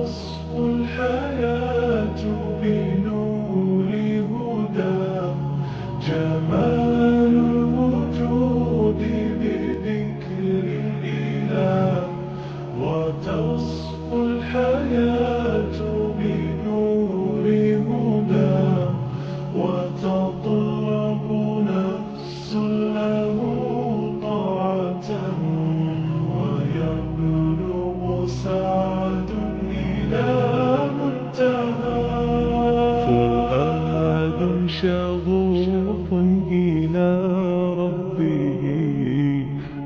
وتصفو الحياة بنور هدى. جمال الوجود بذكر الإله، وتصفو الحياة بنور هدى. وتطلب نفس له طاعة، ويبلغ سعد إلى منتهى. فؤاد شغوف إلى ربه،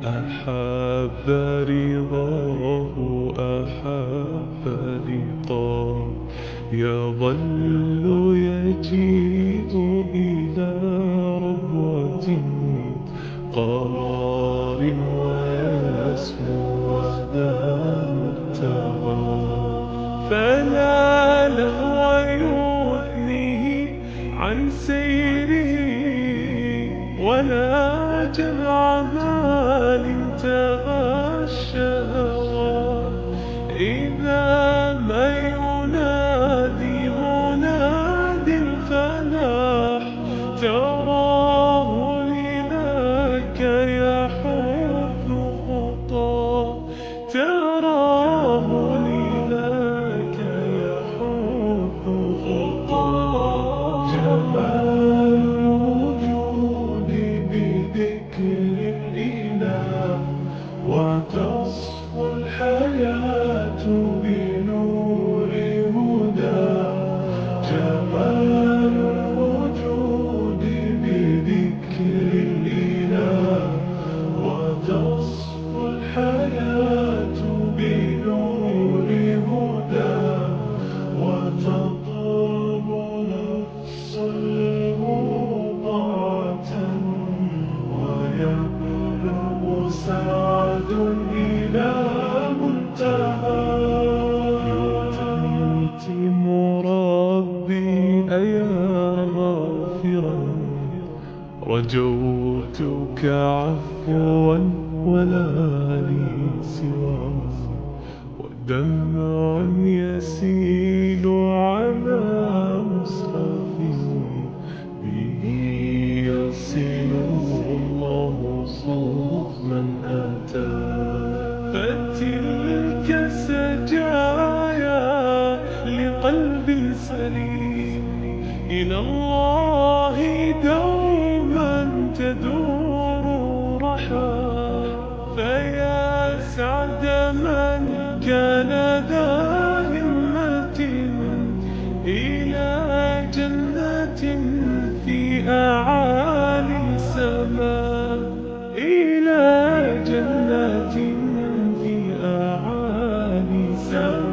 أحب رضاه أحب لقاه. يظل يجيء إلى ربوة قرار، ويسمو ذا المنتهى. فلا لهو يثنيه عن سيره، ولا جمع مال انتهى الشهوات. إذا ما ينادي مناد الفلاح، تراه لذاك يحث خطاه. تراه لذاك يحث خطاه. جمال الوجود بذكر الإله، وتصفو الحياة بنور هدى. جمال الوجود بذكر الإله، وتصفو الحياة بنور هدى. وتطلب نفس له طاعة، ويبلغ سعد إلى منتهى. يتم ربي أيا غافرا، رجوتك عفوا ولا لي سواه. ودمع يسيل على مسرف، به يصل الله صوف من أتى. فتلك سجايا لقلب سليم، إلى الله دوما تدور رحى. فيا سعد من كان ذا همة إلى جنة في أعالي السماء. إلى جنة في أعالي السماء.